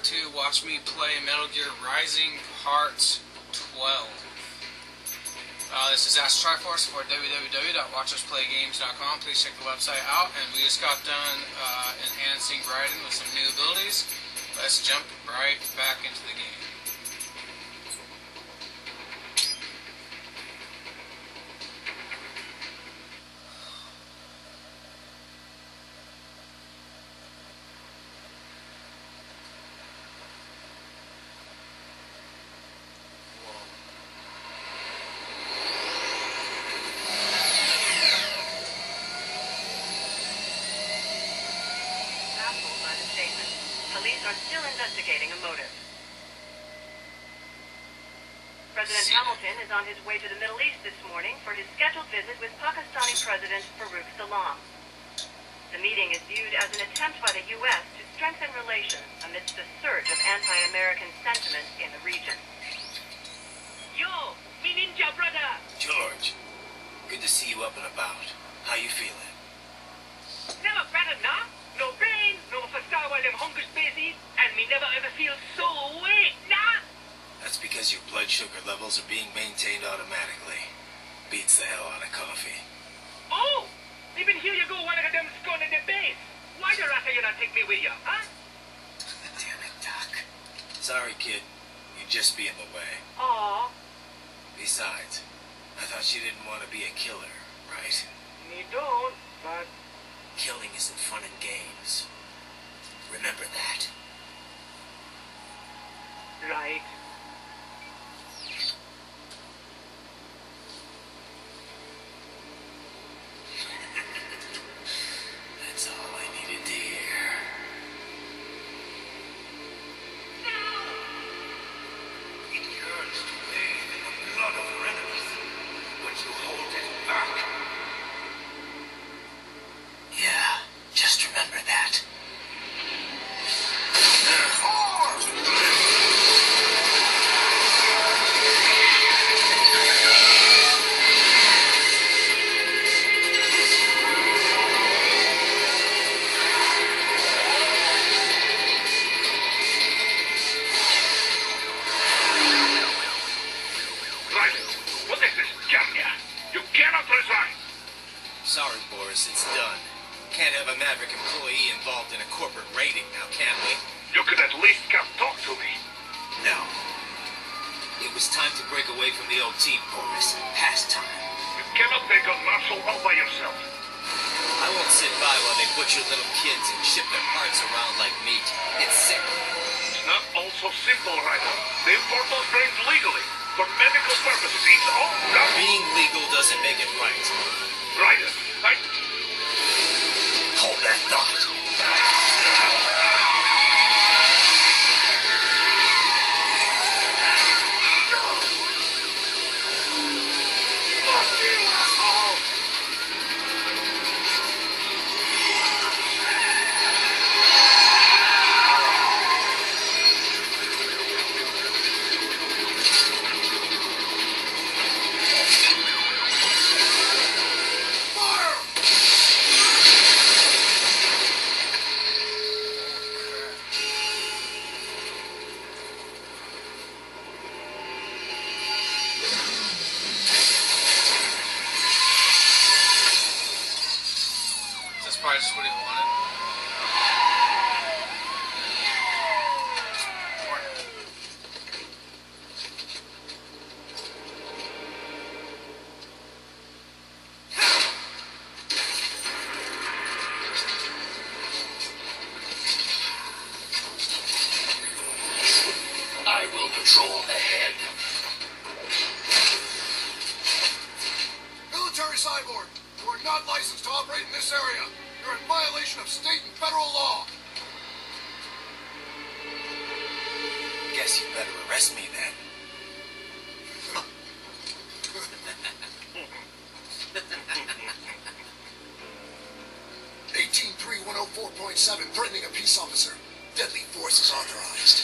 to Watch Me Play Metal Gear Rising Part 12. This is Ask Triforce for www.WatchMePlayGames.com. Please check the website out. And we just got done enhancing Raiden with some new abilities. Let's jump right back into the game. Police are still investigating a motive. President Hamilton is on his way to the Middle East this morning for his scheduled visit with Pakistani President Farouk Salam. The meeting is viewed as an attempt by the U.S. to strengthen relations amidst the surge of anti-American sentiment in the region. Yo, me ninja brother! George, good to see you up and about. How you feeling? Never better, nah? No pain, no fastawa while them hunger spaces, and me never ever feel so weak, nah? That's because your blood sugar levels are being maintained automatically. Beats the hell out of coffee. Oh! Even here you go, one of them skull in the base. Why the rat you not take me with you, huh? Damn it, Doc. Sorry, kid. You'd just be in the way. Aw. Besides, I thought you didn't want to be a killer, right? Me don't, but... Killing isn't fun in games. Remember that. Right. That's all I needed to hear. It yearns to bathe in the blood of our enemies, but you hold it back. Yeah, just remember that. What is this, Jamnia? You cannot resign! Sorry, Boris, it's done. Can't have a Maverick employee involved in a corporate raiding now, can we? You could at least come talk to me. No. It was time to break away from the old team, Boris. Past time. You cannot take on Marshall all by yourself. I won't sit by while they butcher little kids and ship their parts around like meat. It's sick. It's not all so simple, Ryder. They import those brains legally. For medical purposes, it's all done. Being legal doesn't make it right. Ryder, Hold that thought. That's probably just what he wanted. I will patrol ahead. Military cyborg, you are not licensed to operate in this area. You're in violation of state and federal law. Guess you better arrest me then. 104.7, threatening a peace officer. Deadly force is authorized.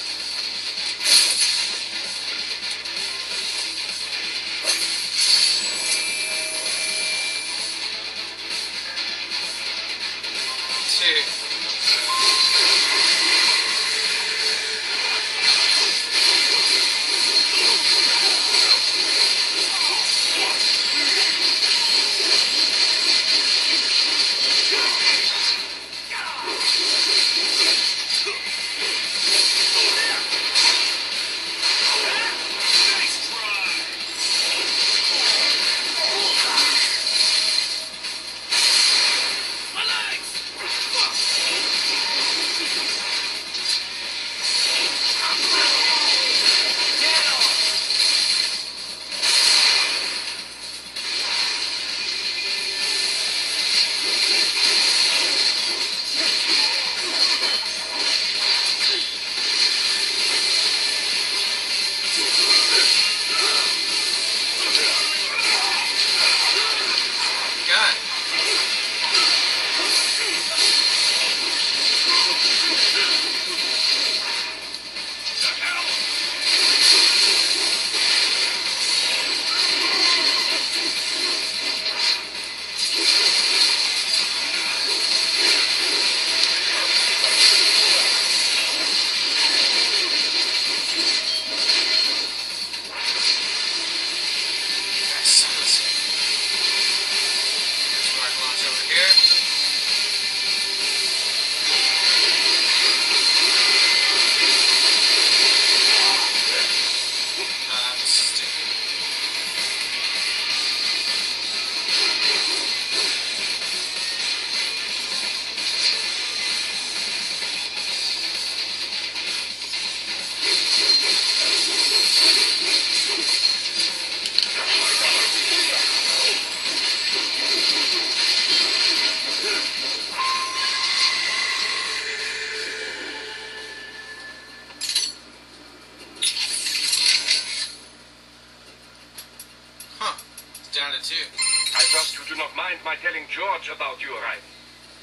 too. I trust you do not mind my telling George about your arrival.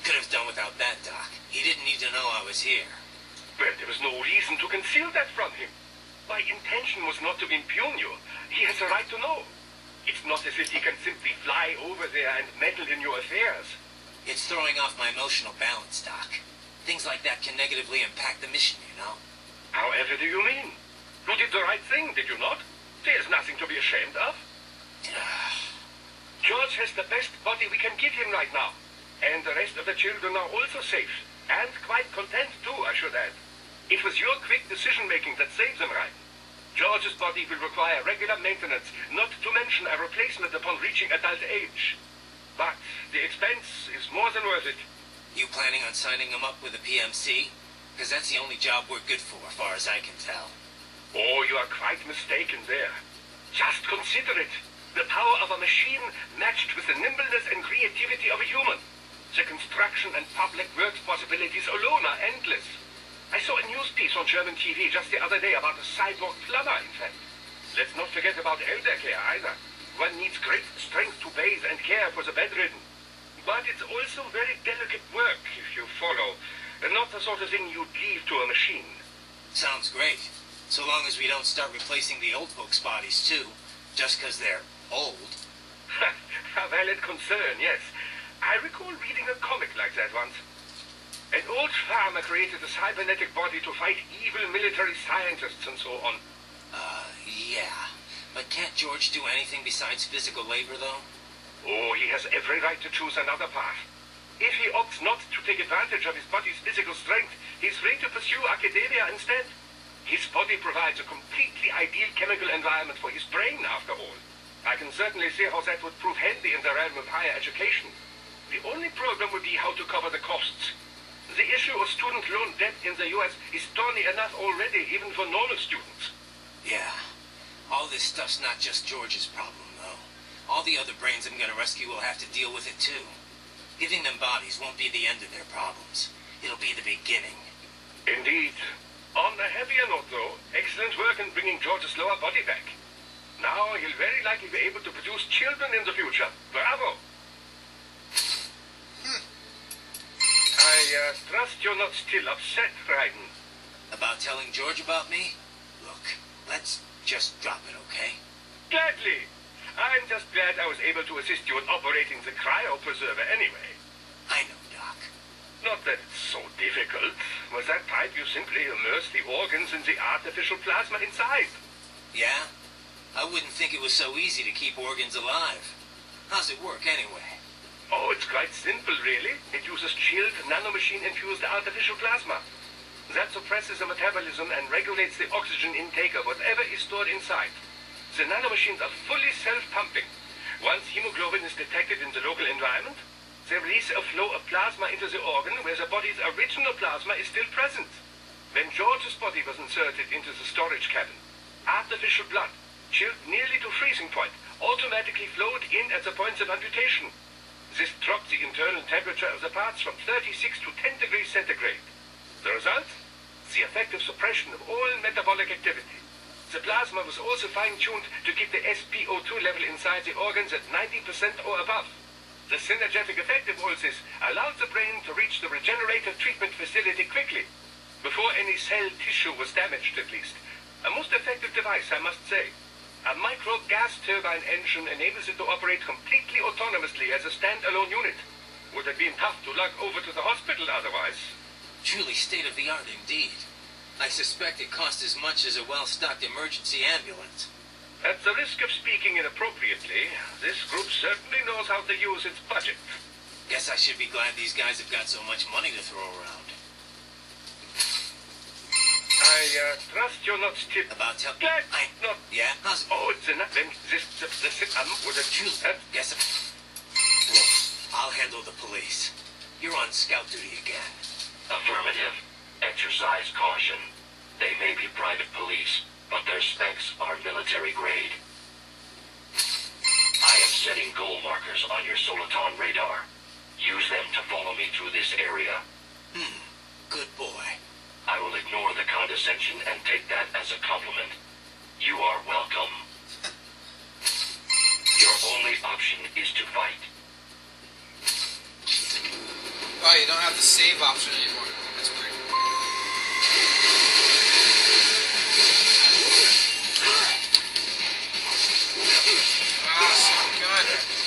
Could have done without that, Doc. He didn't need to know I was here. Well, there was no reason to conceal that from him. My intention was not to impugn you. He has a right to know. It's not as if he can simply fly over there and meddle in your affairs. It's throwing off my emotional balance, Doc. Things like that can negatively impact the mission, you know? However do you mean? You did the right thing, did you not? There's nothing to be ashamed of. George has the best body we can give him right now. And the rest of the children are also safe. And quite content too, I should add. It was your quick decision-making that saved them, right? George's body will require regular maintenance, not to mention a replacement upon reaching adult age. But the expense is more than worth it. You planning on signing him up with a PMC? Because that's the only job we're good for, as far as I can tell. Oh, you are quite mistaken there. Just consider it. The power of a machine matched with the nimbleness and creativity of a human. The construction and public works possibilities alone are endless. I saw a news piece on German TV just the other day about a cyborg plumber, in fact. Let's not forget about elder care either. One needs great strength to bathe and care for the bedridden. But it's also very delicate work, if you follow. And not the sort of thing you'd leave to a machine. Sounds great. So long as we don't start replacing the old folks' bodies, too. Just because they're old. A valid concern, yes. I recall reading a comic like that once. An old farmer created a cybernetic body to fight evil military scientists and so on. Yeah. But can't George do anything besides physical labor, though? Oh, he has every right to choose another path. If he opts not to take advantage of his body's physical strength, he's free to pursue academia instead. His body provides a completely ideal chemical environment for his brain, after all. I can certainly see how that would prove handy in the realm of higher education. The only problem would be how to cover the costs. The issue of student loan debt in the US is thorny enough already, even for normal students. Yeah. All this stuff's not just George's problem, though. All the other brains I'm gonna rescue will have to deal with it, too. Giving them bodies won't be the end of their problems. It'll be the beginning. Indeed. On a happier note, though, excellent work in bringing George's lower body back. Now he'll very likely be able to produce children in the future. Bravo! I trust you're not still upset, Raiden. About telling George about me? Look, let's just drop it, okay? Gladly. I'm just glad I was able to assist you in operating the cryopreserver anyway. I know, Doc. Not that it's so difficult. With that pipe, you simply immerse the organs in the artificial plasma inside. Yeah? I wouldn't think it was so easy to keep organs alive. How's it work, anyway? Oh, it's quite simple, really. It uses chilled, nanomachine-infused artificial plasma. That suppresses the metabolism and regulates the oxygen intake of whatever is stored inside. The nanomachines are fully self-pumping. Once hemoglobin is detected in the local environment, they release a flow of plasma into the organ where the body's original plasma is still present. When George's body was inserted into the storage cabin, artificial blood, chilled nearly to freezing point, automatically flowed in at the points of amputation. This dropped the internal temperature of the parts from 36 to 10 degrees centigrade. The result? The effective suppression of all metabolic activity. The plasma was also fine-tuned to keep the SpO2 level inside the organs at 90% or above. The synergetic effect of all this allowed the brain to reach the regenerative treatment facility quickly, before any cell tissue was damaged at least. A most effective device, I must say. A micro gas turbine engine enables it to operate completely autonomously as a standalone unit. Would have been tough to lug over to the hospital otherwise. Truly state-of-the-art indeed. I suspect it cost as much as a well-stocked emergency ambulance. At the risk of speaking inappropriately, this group certainly knows how to use its budget. Guess I should be glad these guys have got so much money to throw around. I trust you're not still About tell... glad. Not... Yeah? How's... Oh, it's enough. Then this with a Guess... Look, I'll handle the police. You're on scout duty again. Affirmative. Exercise caution. They may be private police, but their specs are military grade. I am setting goal markers on your Soliton radar. Use them to follow me through this area. Good boy. I will ignore the condescension and take that as a compliment. You are welcome. Your only option is to fight. Oh, you don't have the save option anymore. That's great. Ah, so good.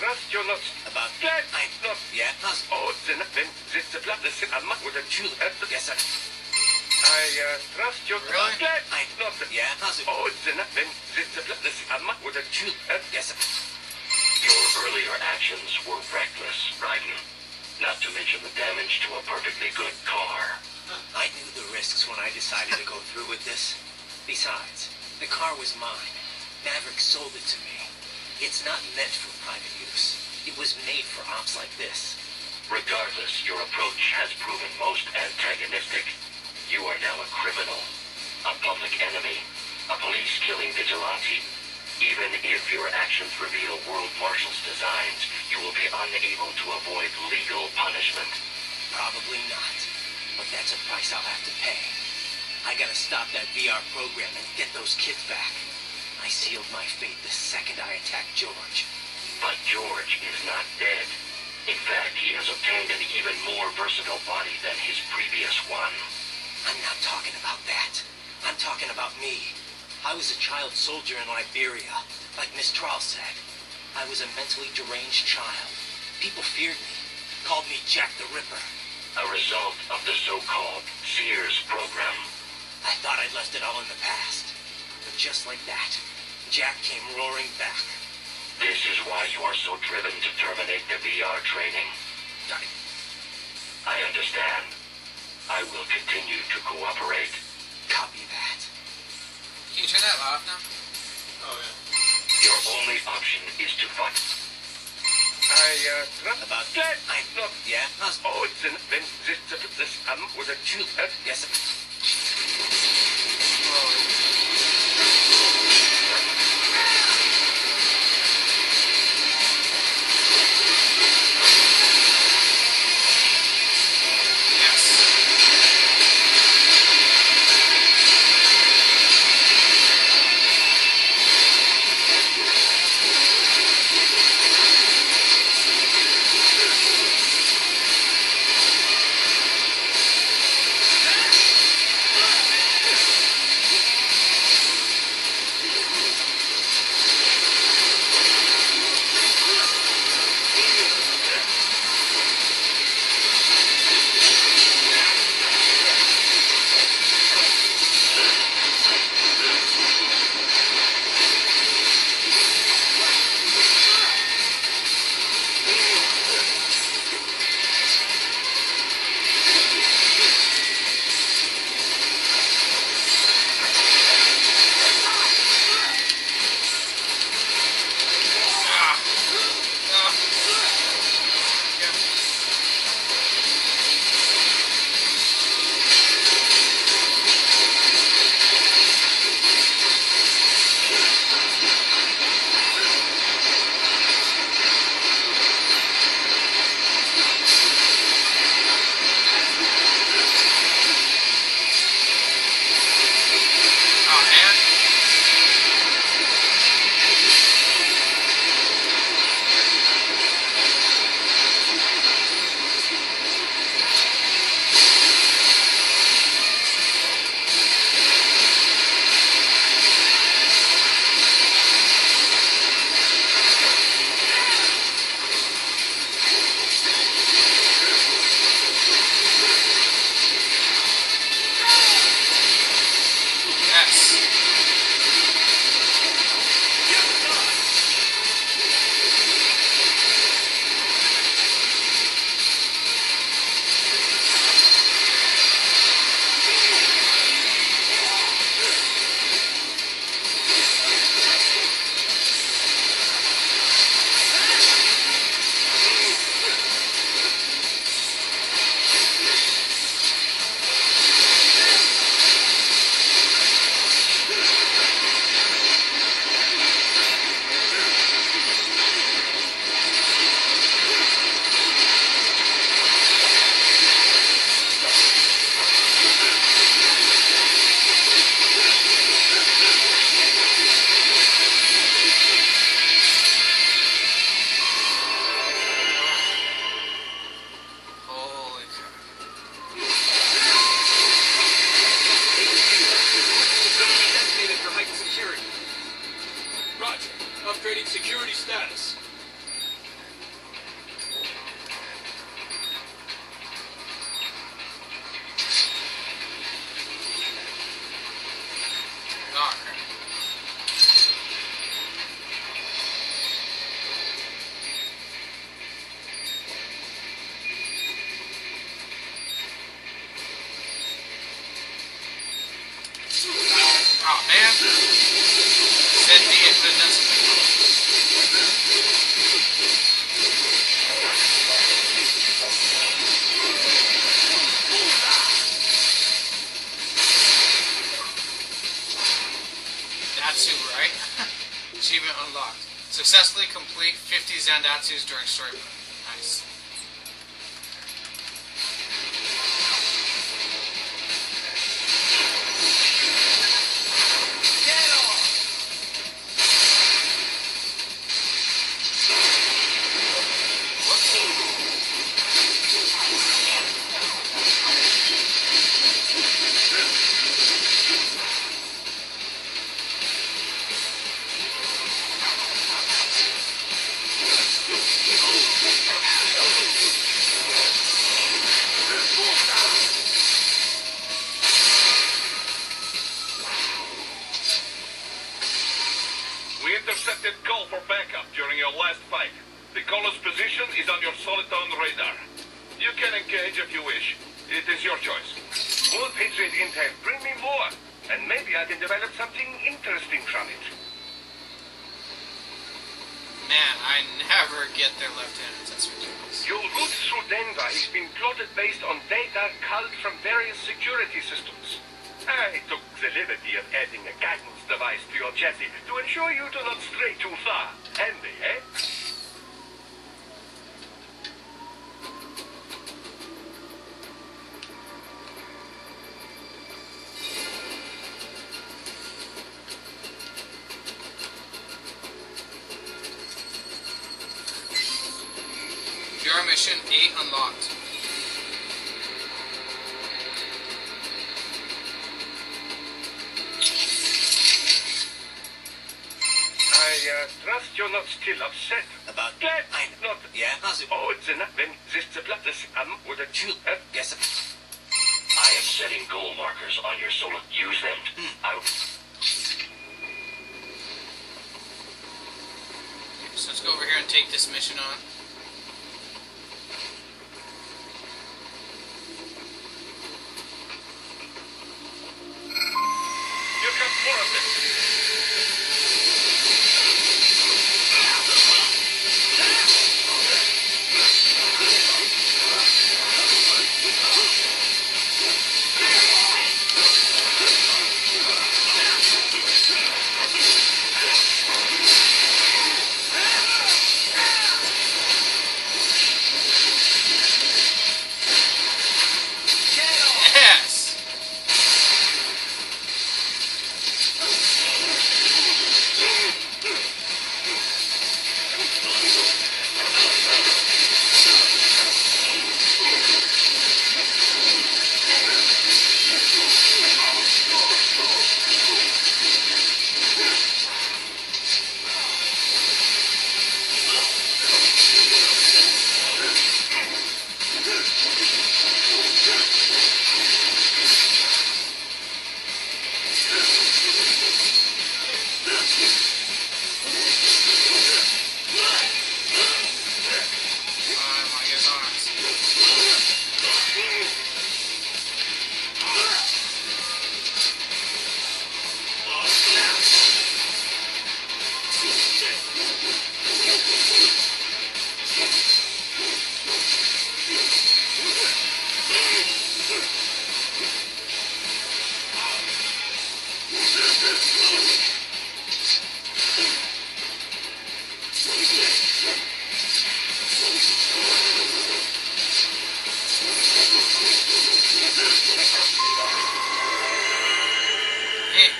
Trust you're not About glad I not yeah, how's then this the blood is a with a True. Yes, sir. I trust you're Really? glad I not yeah, how's it? then this the blood is a with a True. Yes, sir. Your earlier actions were reckless, Raiden. Not to mention the damage to a perfectly good car. I knew the risks when I decided to go through with this. Besides, the car was mine. Maverick sold it to me. It's not meant for private use. It was made for ops like this. Regardless, your approach has proven most antagonistic. You are now a criminal, a public enemy, a police-killing vigilante. Even if your actions reveal World Marshal's designs, you will be unable to avoid legal punishment. Probably not. But that's a price I'll have to pay. I gotta stop that VR program and get those kids back. I sealed my fate the second I attacked George. But George is not dead. In fact, he has obtained an even more versatile body than his previous one. I'm not talking about that. I'm talking about me. I was a child soldier in Liberia, like Miss Trawl said. I was a mentally deranged child. People feared me, called me Jack the Ripper. A result of the so-called Sears program. I thought I'd left it all in the past. But just like that, Jack came roaring back. This is why you are so driven to terminate the VR training. I understand. I will continue to cooperate. Copy that. Can you turn that off now? Oh, yeah. Your only option is to fight. I trust About glad I not yeah, how's then this with a True. Yes, sir. Successfully complete 50 Zandatsus during story mode. Nice. We intercepted call for backup during your last fight. The caller's position is on your Soliton radar. You can engage if you wish. It is your choice. More Patriot intel. Bring me more. And maybe I can develop something interesting from it. Man, I never get their left-handed. That's ridiculous. Your route through Denver has been plotted based on data culled from various security systems. I took the liberty of adding a guidance device to your chassis to ensure you do not stray too far. Handy, eh? Your mission 8 unlocked. I trust you're not still upset. About Glad I not. Yeah, how's it? Oh, it's enough. When this the blood this would a Shoot. Guess it. I am setting goal markers on your solar. Use them. So let's go over here and take this mission on. You got more of them. Yes!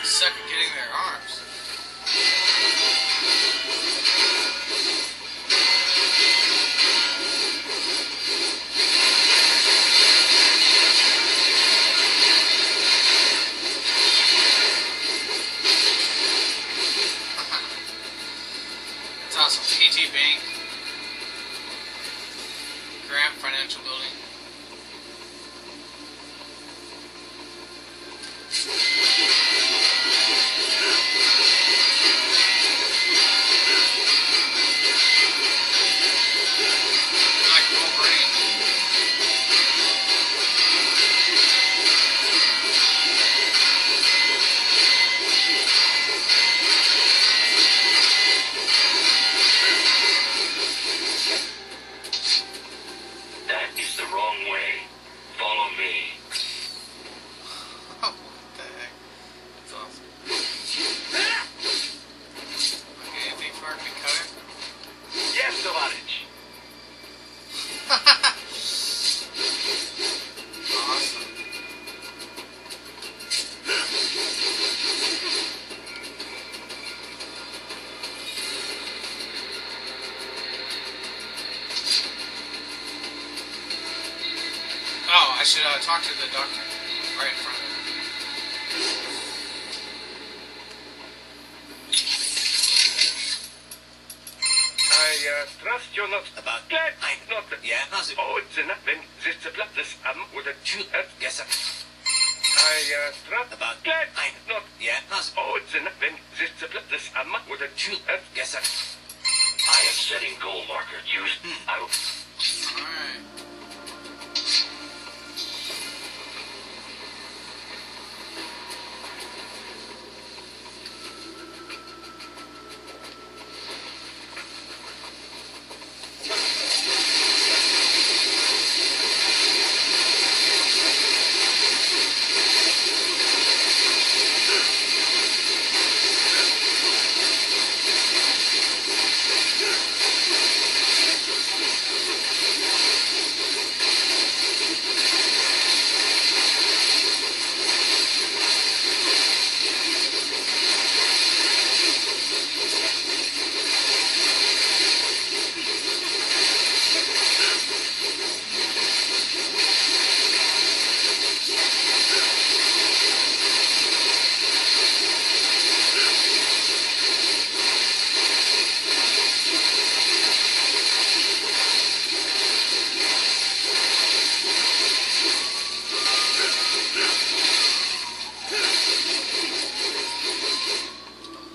suck at getting their arms. That's awesome. PT Bank. Grant Financial Building. Like Wolverine. That is the wrong way. Follow me. Oh, what the heck? That's awesome. Okay, big part, big cutter. should talk to the doctor right in front of him. I trust you're not About... glad. I... Not... Yeah, how's it... Oh, it's enough. Wenn sich zerplatzt am oder... Yes, sir. I trust... About... glad. I... Not... Yeah, how's it... Oh, it's enough. Wenn sich zerplatzt am oder... Yes, sir. I am setting goal marker. Use... Alright.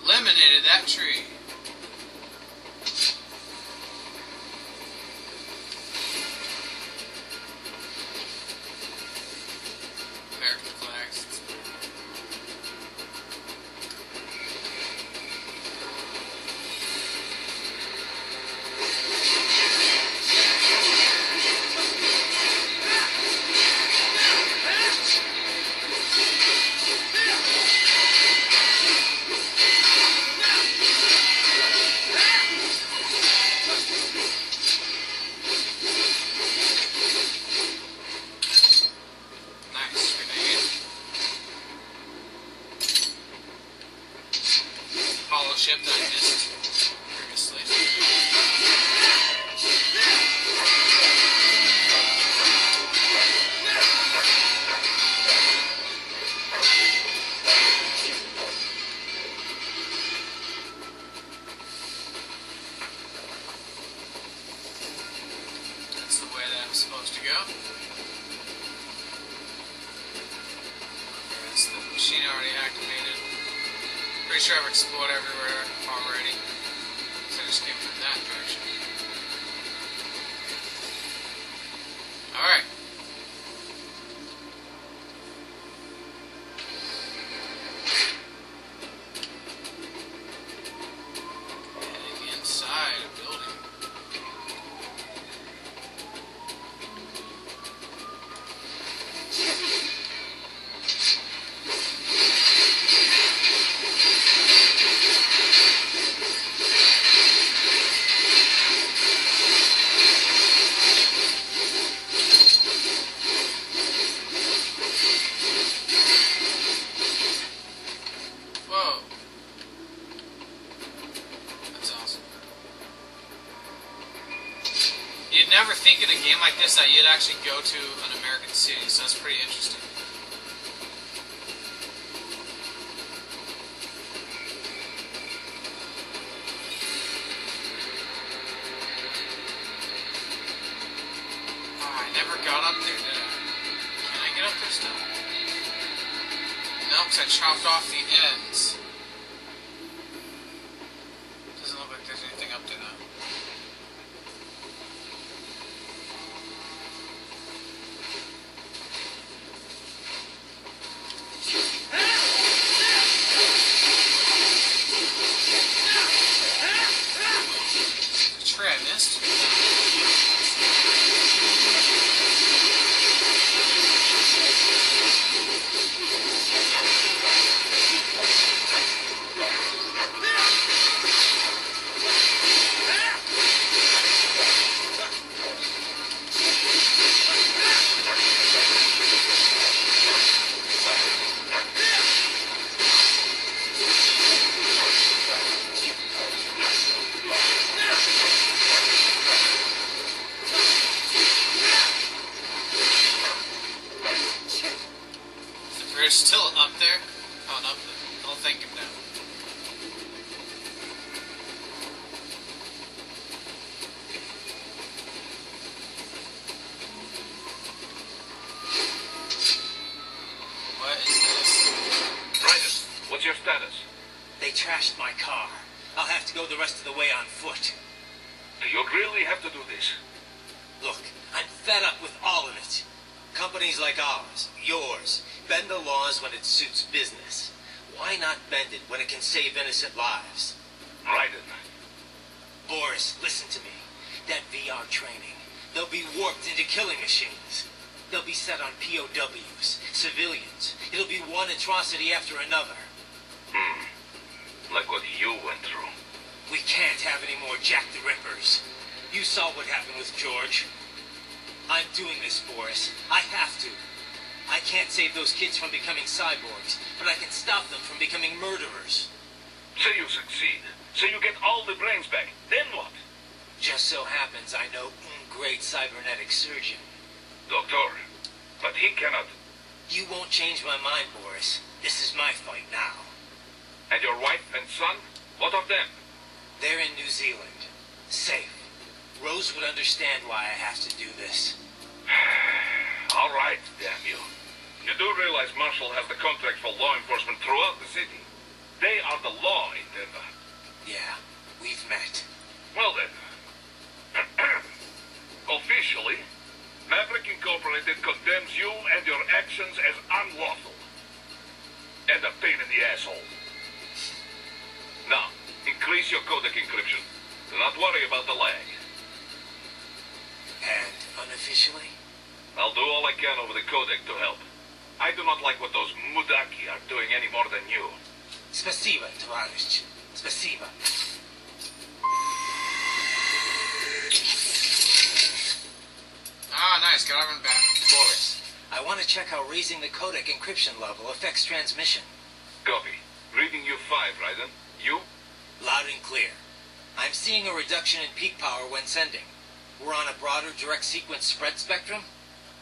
Eliminated that tree. American flags. Nice grenade. Hollow ship that I missed previously. That's the way that I'm supposed to go. That's the machine already activated. Pretty sure I've explored everywhere already. So I just came from that direction. Alright. Heading inside a building. Whoa. That's awesome. You'd never think in a game like this that you'd actually go to an American city, so that's pretty interesting. Oh, I never got up there, did I? Can I get up there still? No, because I chopped off the ends. Doesn't look like there's anything up there now. The tree I missed. they're still up there. Oh, no, I'll thank him now. What is this? Ryder, what's your status? They trashed my car. I'll have to go the rest of the way on foot. Do you really have to do this? Look, I'm fed up with all of it. Companies like ours, yours, bend the laws when it suits business. Why not bend it when it can save innocent lives? Ryder. Boris, listen to me. That VR training, they'll be warped into killing machines. They'll be set on POWs, civilians. It'll be one atrocity after another. Like what you went through. We can't have any more Jack the Rippers. You saw what happened with George. I'm doing this, Boris. I have to. I can't save those kids from becoming cyborgs, but I can stop them from becoming murderers. Say you succeed. Say you get all the brains back. Then what? Just so happens I know a great cybernetic surgeon. Doctor. But he cannot. You won't change my mind, Boris. This is my fight now. And your wife and son? What of them? They're in New Zealand. Safe. Rose would understand why I have to do this. All right, damn you. You do realize Marshall has the contract for law enforcement throughout the city. They are the law in Denver. Yeah, we've met. Well then. Officially, Maverick Incorporated condemns you and your actions as unlawful. And a pain in the asshole. Now, increase your codec encryption. Do not worry about the lag. And unofficially? I'll do all I can over the codec to help. I do not like what those Mudaki are doing any more than you. Spasiba, Tavarish. Spasiba. Ah, nice. Got everyone back. Boris, I want to check how raising the codec encryption level affects transmission. Copy. Reading you 5, Raiden. You? Loud and clear. I'm seeing a reduction in peak power when sending. We're on a broader direct sequence spread spectrum?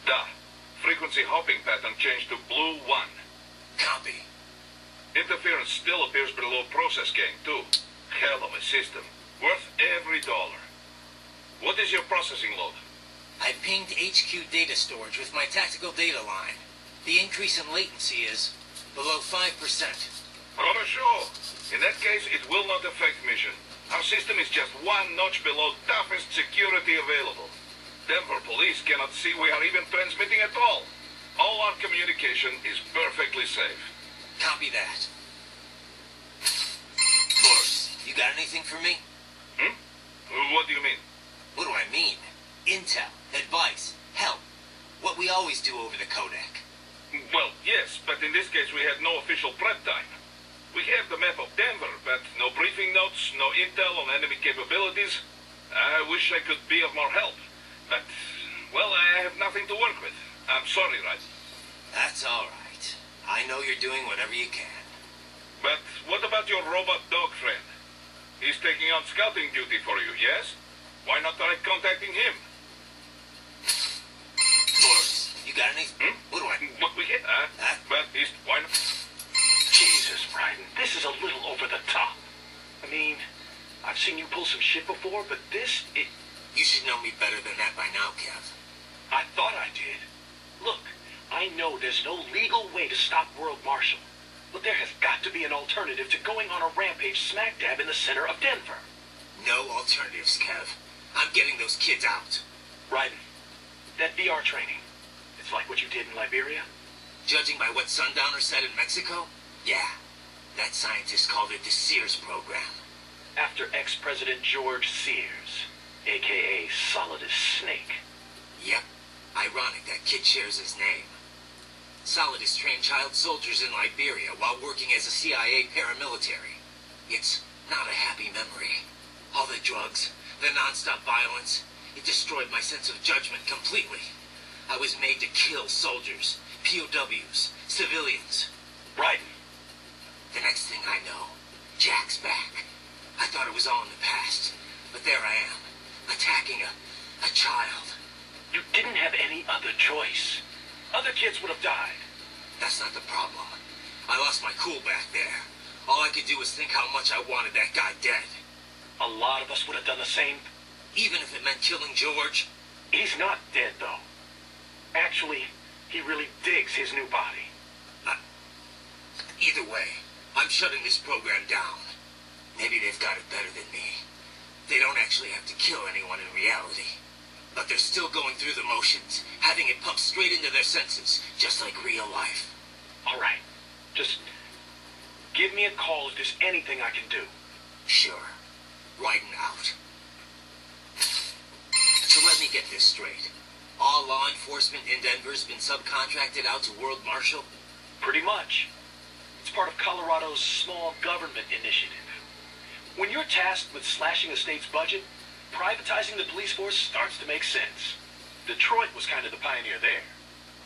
Da. Frequency hopping pattern changed to blue 1. Copy. Interference still appears below process gain, too. Hell of a system. Worth every dollar. What is your processing load? I pinged HQ data storage with my tactical data line. The increase in latency is below 5%. Хорошо. In that case, it will not affect mission. Our system is just one notch below toughest security available. Denver police cannot see we are even transmitting at all. All our communication is perfectly safe. Copy that. Boris, you got anything for me? What do you mean? What do I mean? Intel, advice, help. What we always do over the codec. Well, yes, but in this case we had no official prep time. We have the map of Denver, but no briefing notes, no intel on enemy capabilities. I wish I could be of more help. But, well, I have nothing to work with. I'm sorry, Rod. That's all right. I know you're doing whatever you can. But what about your robot dog friend? He's taking on scouting duty for you, yes? Why not try contacting him? Boris, you got anything? What do I... What we get? But he's... Why not... Jesus, Bryden, this is a little over the top. I mean, I've seen you pull some shit before, but this, You should know me better than that by now, Kev. I thought I did. Look, I know there's no legal way to stop World Marshal, but there has got to be an alternative to going on a rampage smack dab in the center of Denver. No alternatives, Kev. I'm getting those kids out. Bryden, that VR training, it's like what you did in Liberia? Judging by what Sundowner said in Mexico, yeah. That scientist called it the Sears program. After ex-President George Sears, a.k.a. Solidus Snake. Yep. Ironic that kid shares his name. Solidus trained child soldiers in Liberia while working as a CIA paramilitary. It's not a happy memory. All the drugs, the non-stop violence, it destroyed my sense of judgment completely. I was made to kill soldiers, POWs, civilians. Bryden. The next thing I know, Jack's back. I thought it was all in the past, but there I am, attacking a child. You didn't have any other choice. Other kids would have died. That's not the problem. I lost my cool back there. All I could do was think how much I wanted that guy dead. A lot of us would have done the same. Even if it meant killing George. He's not dead, though. Actually, he really digs his new body. Either way, I'm shutting this program down. Maybe they've got it better than me. They don't actually have to kill anyone in reality. But they're still going through the motions, having it pumped straight into their senses, just like real life. All right. Just give me a call if there's anything I can do. Sure. Riding out. So let me get this straight. All law enforcement in Denver's been subcontracted out to World Marshal? Pretty much. It's part of Colorado's small government initiative. When you're tasked with slashing a state's budget, privatizing the police force starts to make sense. Detroit was kind of the pioneer there.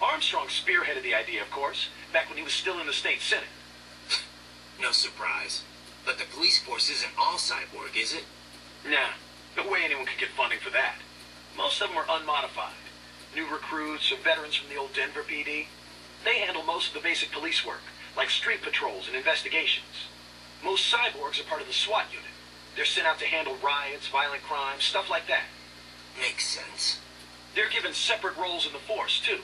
Armstrong spearheaded the idea, of course, back when he was still in the state senate. No surprise. But the police force isn't all cyborg, is it? Nah, no way anyone could get funding for that. Most of them are unmodified. New recruits or veterans from the old Denver PD. They handle most of the basic police work, like street patrols and investigations. Most cyborgs are part of the SWAT unit. They're sent out to handle riots, violent crimes, stuff like that. Makes sense. They're given separate roles in the force, too.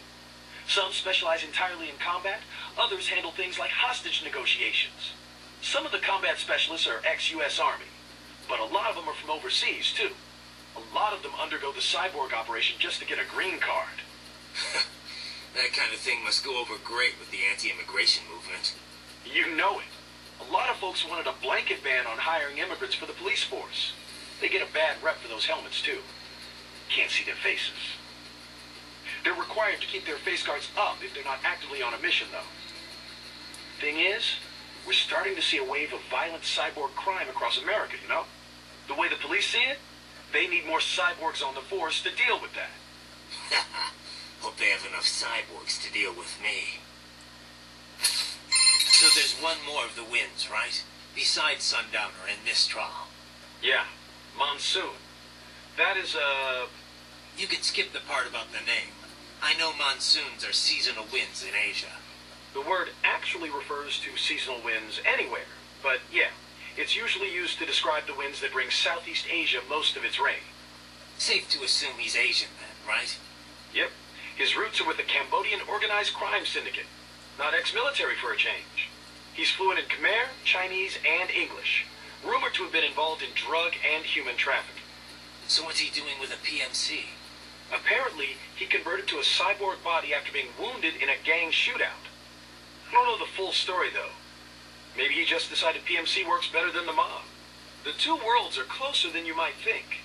Some specialize entirely in combat, others handle things like hostage negotiations. Some of the combat specialists are ex-U.S. Army, but a lot of them are from overseas, too. A lot of them undergo the cyborg operation just to get a green card. That kind of thing must go over great with the anti-immigration movement. You know it. A lot of folks wanted a blanket ban on hiring immigrants for the police force. They get a bad rep for those helmets, too. Can't see their faces. They're required to keep their face guards up if they're not actively on a mission, though. Thing is, we're starting to see a wave of violent cyborg crime across America, you know? The way the police see it, they need more cyborgs on the force to deal with that. Hope they have enough cyborgs to deal with me. So there's one more of the wins, right? Besides Sundowner and Mistral. Yeah, Monsoon. That is, You can skip the part about the name. I know monsoons are seasonal winds in Asia. The word actually refers to seasonal winds anywhere, but yeah, it's usually used to describe the winds that bring Southeast Asia most of its rain. Safe to assume he's Asian then, right? Yep, his roots are with the Cambodian organized crime syndicate, not ex-military for a change. He's fluent in Khmer, Chinese, and English, rumored to have been involved in drug and human trafficking. So what's he doing with a PMC? Apparently, he converted to a cyborg body after being wounded in a gang shootout. I don't know the full story, though. Maybe he just decided PMC works better than the mob. The two worlds are closer than you might think.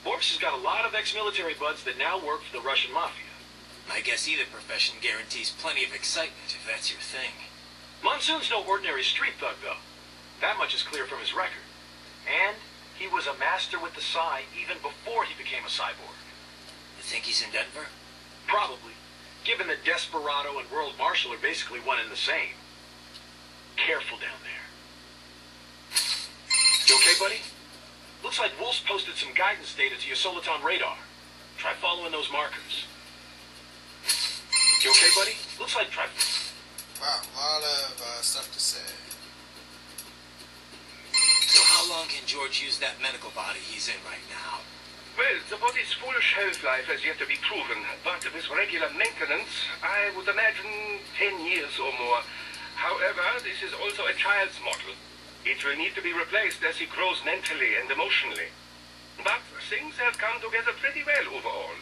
Borks has got a lot of ex-military buds that now work for the Russian mafia. I guess either profession guarantees plenty of excitement, if that's your thing. Monsoon's no ordinary street thug, though. That much is clear from his record. And he was a master with the Psy even before he became a cyborg. You think he's in Denver? Probably, given that Desperado and World Marshal are basically one and the same. Careful down there. You okay, buddy? Looks like Wolf's posted some guidance data to your Soliton radar. Try following those markers. You okay, buddy? Looks like Wow, a lot of stuff to say. So how long can George use that medical body he's in right now? Well, the body's full shelf life has yet to be proven, but with regular maintenance, I would imagine 10 years or more. However, this is also a child's model. It will need to be replaced as he grows mentally and emotionally. But things have come together pretty well overall.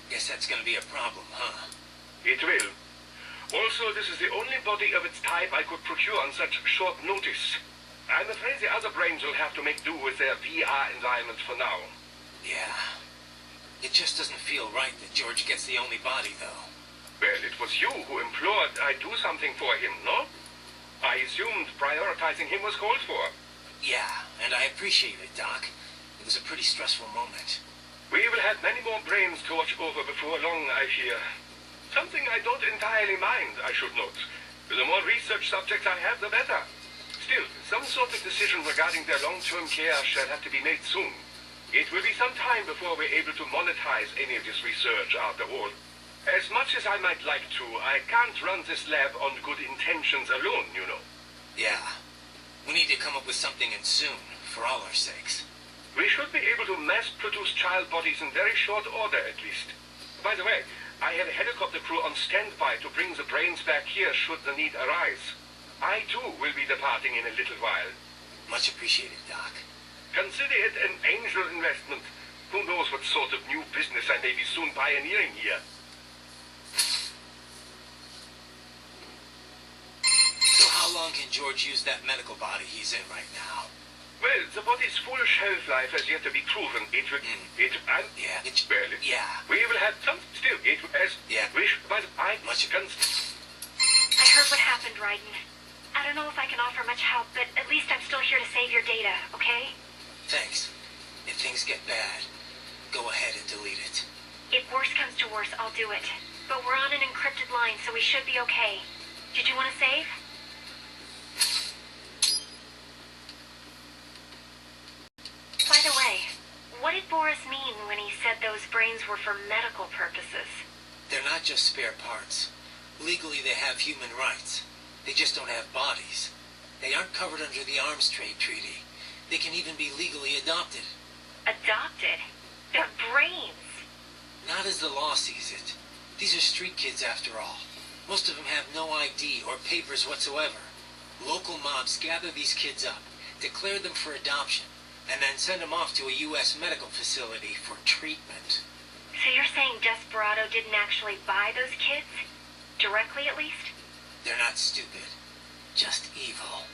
Guess that's gonna be a problem, huh? It will. Also, this is the only body of its type I could procure on such short notice. I'm afraid the other brains will have to make do with their VR environment for now. Yeah. It just doesn't feel right that George gets the only body, though. Well, it was you who implored I do something for him, no? I assumed prioritizing him was called for. Yeah, and I appreciate it, Doc. It was a pretty stressful moment. We will have many more brains to watch over before long, I fear. Something I don't entirely mind, I should note. The more research subjects I have, the better. Still, some sort of decision regarding their long-term care shall have to be made soon. It will be some time before we're able to monetize any of this research, after all. As much as I might like to, I can't run this lab on good intentions alone, you know. Yeah. We need to come up with something, and soon, for all our sakes. We should be able to mass-produce child bodies in very short order, at least. By the way, I have a helicopter crew on standby to bring the brains back here should the need arise. I, too, will be departing in a little while. Much appreciated, Doc. Consider it an angel investment. Who knows what sort of new business I may be soon pioneering here. So how long can George use that medical body he's in right now? Well, the body's full shelf life has yet to be proven. We will have some still. I heard what happened, Raiden. I don't know if I can offer much help, but at least I'm still here to save your data, okay? Thanks. If things get bad, go ahead and delete it. If worse comes to worse, I'll do it. But we're on an encrypted line, so we should be okay. Did you want to save? By the way, what did Boris mean when he said those brains were for medical purposes? They're not just spare parts. Legally, they have human rights. They just don't have bodies. They aren't covered under the Arms Trade Treaty. They can even be legally adopted. Adopted? They're brains! Not as the law sees it. These are street kids after all. Most of them have no ID or papers whatsoever. Local mobs gather these kids up, declare them for adoption, and then send them off to a U.S. medical facility for treatment. So you're saying Desperado didn't actually buy those kids? Directly, at least? They're not stupid. Just evil.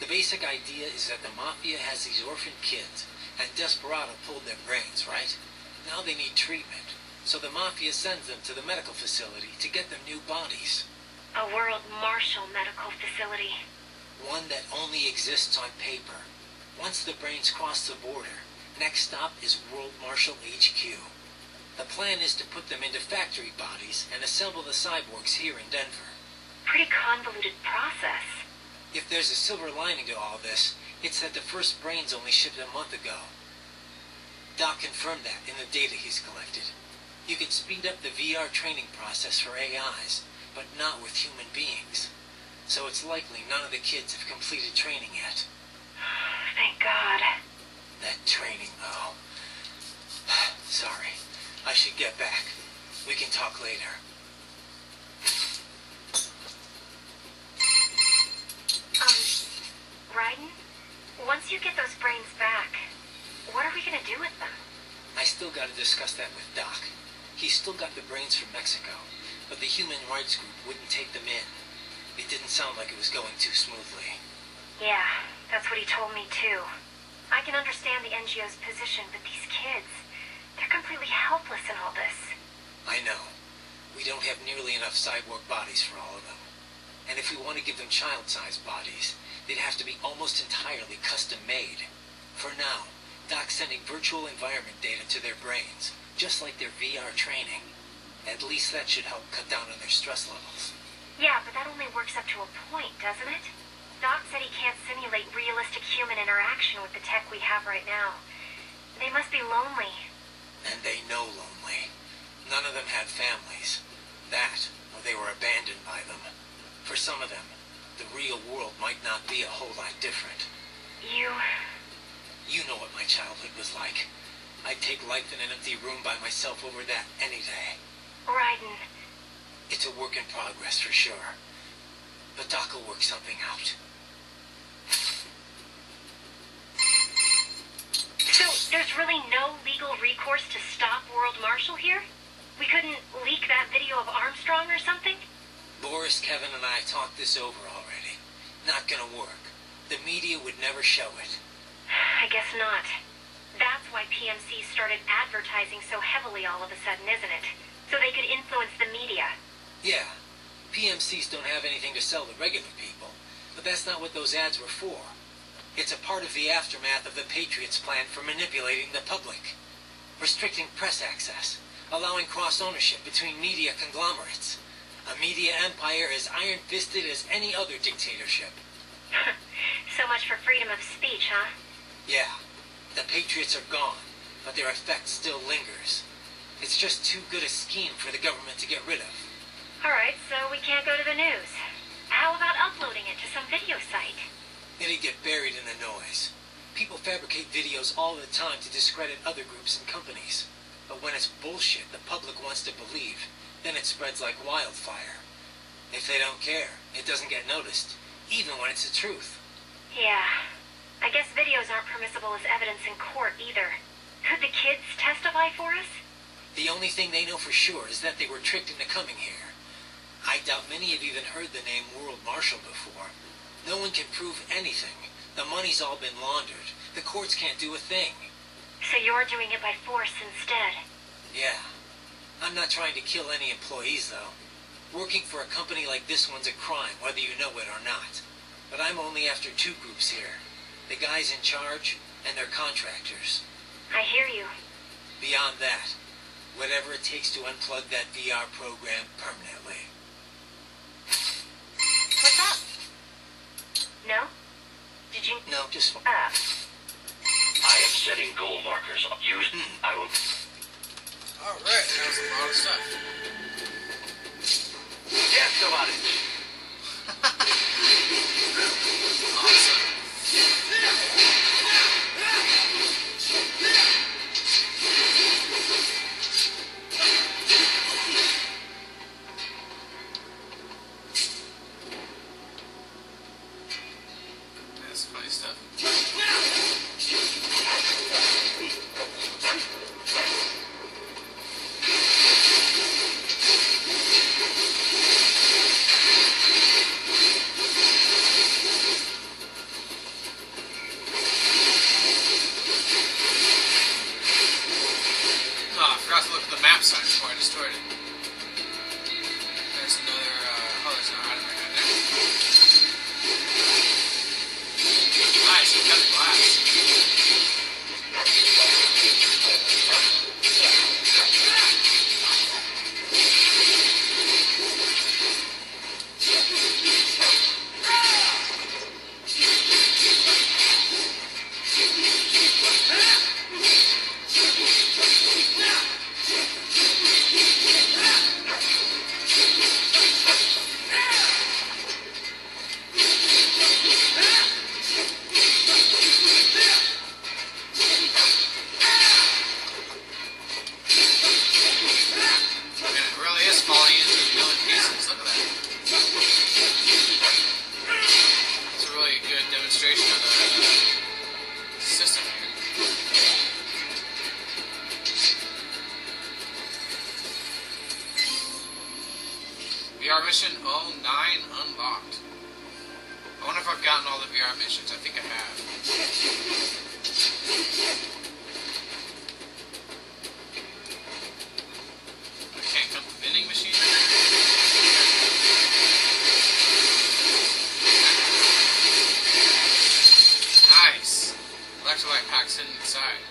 The basic idea is that the Mafia has these orphaned kids, and Desperado pulled their brains, right? Now they need treatment, so the Mafia sends them to the medical facility to get them new bodies. A World Marshal medical facility. One that only exists on paper. Once the brains cross the border, next stop is World Marshal HQ. The plan is to put them into factory bodies and assemble the cyborgs here in Denver. Pretty convoluted process. If there's a silver lining to all this, it's that the first brains only shipped a month ago. Doc confirmed that in the data he's collected. You can speed up the VR training process for AIs, but not with human beings. So it's likely none of the kids have completed training yet. Thank God. That training, though. Sorry. I should get back. We can talk later. Raiden? Once you get those brains back, what are we gonna do with them? I still gotta discuss that with Doc. He's still got the brains from Mexico, but the human rights group wouldn't take them in. It didn't sound like it was going too smoothly. Yeah, that's what he told me too. I can understand the NGO's position, but these kids, they're completely helpless in all this. I know. We don't have nearly enough cyborg bodies for all of them. And if we want to give them child-sized bodies, they'd have to be almost entirely custom-made. For now, Doc's sending virtual environment data to their brains, just like their VR training. At least that should help cut down on their stress levels. Yeah, but that only works up to a point, doesn't it? Doc said he can't simulate realistic human interaction with the tech we have right now. They must be lonely. And they know lonely. None of them had families. That, or they were abandoned by them. For some of them, the real world might not be a whole lot different. You know what my childhood was like. I'd take life in an empty room by myself over that any day. Raiden. It's a work in progress for sure. But Doc will work something out. So, there's really no legal recourse to stop World Marshal here? We couldn't leak that video of Armstrong or something? Boris, Kevin, and I talked this over already. Not gonna work. The media would never show it. I guess not. That's why PMC started advertising so heavily all of a sudden, isn't it? So they could influence the media. Yeah. PMCs don't have anything to sell to regular people. But that's not what those ads were for. It's a part of the aftermath of the Patriots' plan for manipulating the public. Restricting press access. Allowing cross-ownership between media conglomerates. A media empire as iron-fisted as any other dictatorship. So much for freedom of speech, huh? Yeah. The Patriots are gone, but their effect still lingers. It's just too good a scheme for the government to get rid of. Alright, so we can't go to the news. How about uploading it to some video site? It'd get buried in the noise. People fabricate videos all the time to discredit other groups and companies. But when it's bullshit the public wants to believe, then it spreads like wildfire. If they don't care, it doesn't get noticed, even when it's the truth. Yeah. I guess videos aren't permissible as evidence in court either. Could the kids testify for us? The only thing they know for sure is that they were tricked into coming here. I doubt many have even heard the name World Marshal before. No one can prove anything. The money's all been laundered. The courts can't do a thing. So you're doing it by force instead? Yeah. I'm not trying to kill any employees, though. Working for a company like this one's a crime, whether you know it or not. But I'm only after two groups here. The guys in charge and their contractors. I hear you. Beyond that, whatever it takes to unplug that VR program permanently. What's up? No? Did you... No, just... I am setting goal markers. Use... I will... Alright, that was a lot of stuff. Yes, товарищ. Awesome. That's funny stuff. Oh, I forgot to look at the map sign before I destroyed it. There's another, there's an item right there. Nice, you cut the glass. And it really is falling into a million pieces. Look at that. It's a really good demonstration of the system here. VR mission 09 unlocked. I wonder if I've gotten all the VR missions. I think I have. I can't come to the vending machine. Nice. Electrolyte packs hidden inside.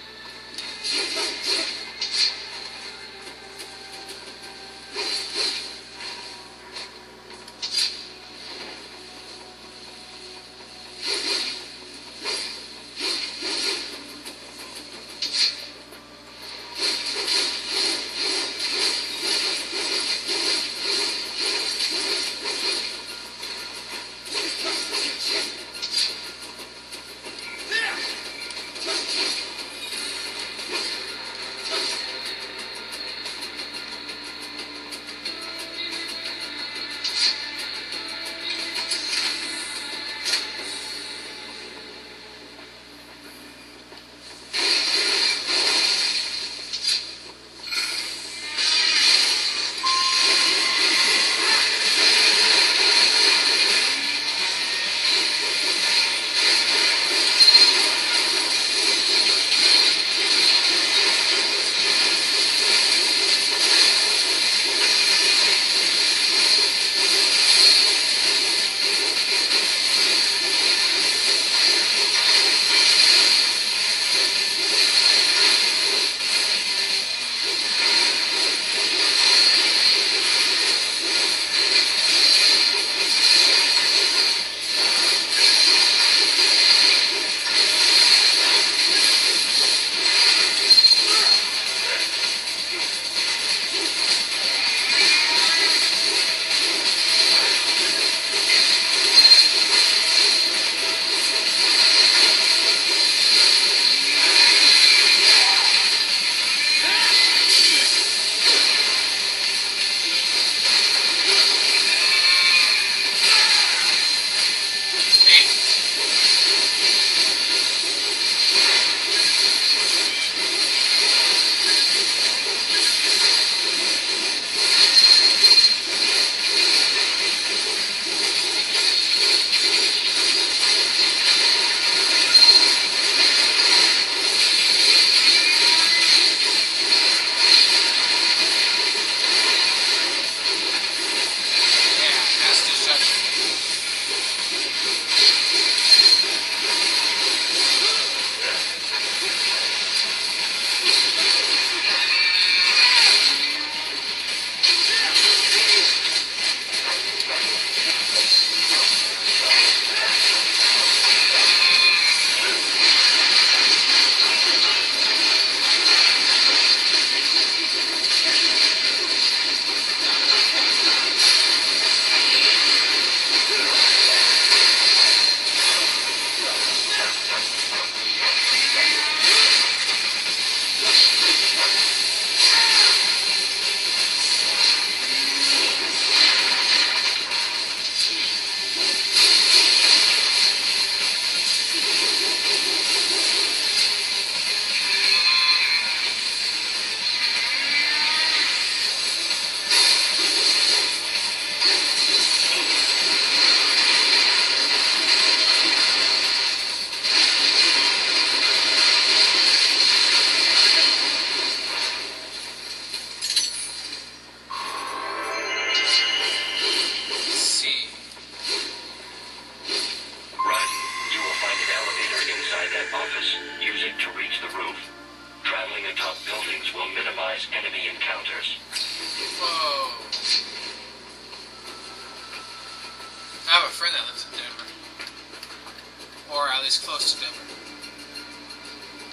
it's close to Denver.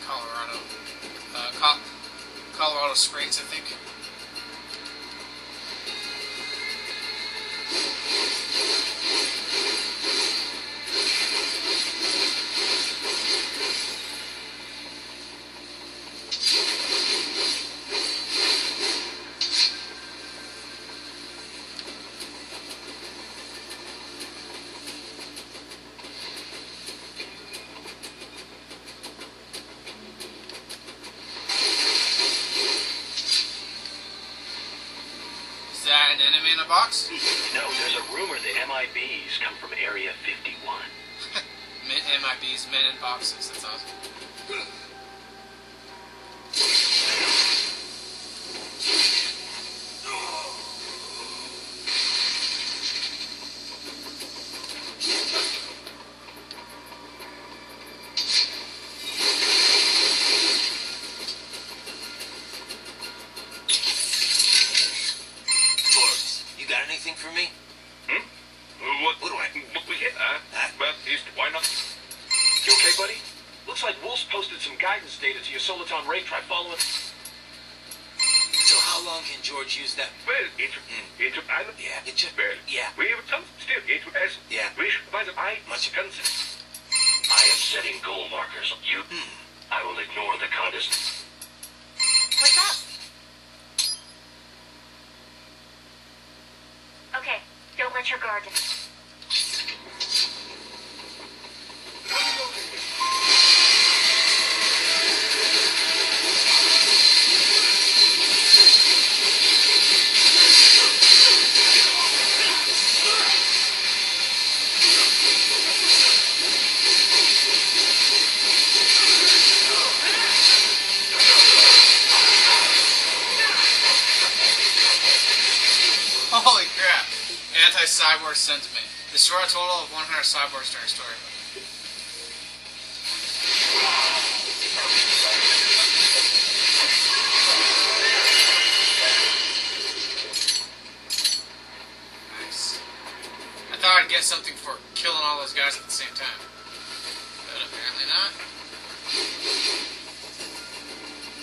Colorado. Colorado Springs, I think. Is that an enemy in a box? No, there's a rumor the MIBs come from Area 51. MIBs, men in boxes. That's awesome. Got anything for me? What do I? Well, why not? You okay, buddy? Looks like Wolf's posted some guidance data to your Soliton Ray. Try following. So how long can George use that? Well, it Yeah, it just... well, Yeah. we have some still as Yeah. wish by the I Much- consent. I am setting goal markers. You. I will ignore the contest. What's up? Okay, don't let your guard down. Holy crap! Anti-cyborg sentiment. Destroy a total of 100 cyborgs during story mode. Nice. I thought I'd get something for killing all those guys at the same time. But apparently not.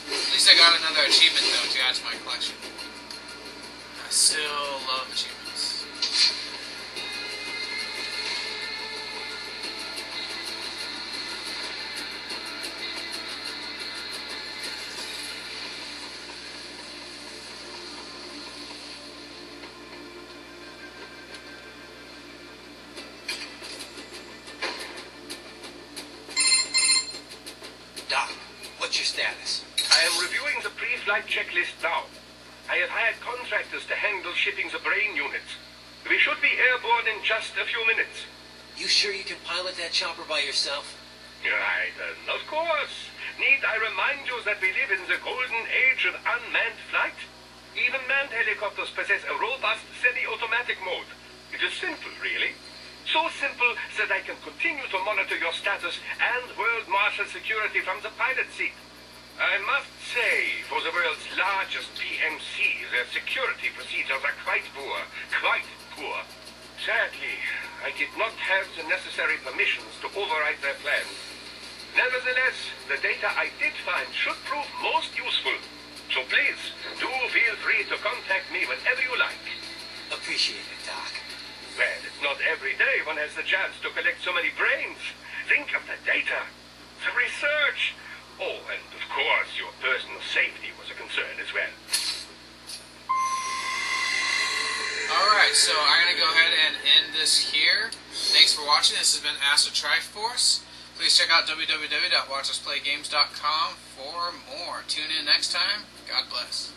At least I got another achievement though to add to my collection. I still love achievements. Doc, what's your status? I am reviewing the pre-flight checklist now. I have hired contractors to handle shipping the brain units. We should be airborne in just a few minutes. You sure you can pilot that chopper by yourself? Right, of course. Need I remind you that we live in the golden age of unmanned flight? Even manned helicopters possess a robust semi-automatic mode. It is simple, really. So simple that I can continue to monitor your status and world marshal security from the pilot seat. I must say, for the world's largest PMC, their security procedures are quite poor. Quite poor. Sadly, I did not have the necessary permissions to override their plans. Nevertheless, the data I did find should prove most useful. So please, do feel free to contact me whenever you like. Appreciate it, Doc. Well, it's not every day one has the chance to collect so many brains. Think of the data, the research. Oh, and of course, your personal safety was a concern as well. Alright, so I'm going to go ahead and end this here. Thanks for watching. This has been Astro Triforce. Please check out www.watchmeplaygames.com for more. Tune in next time. God bless.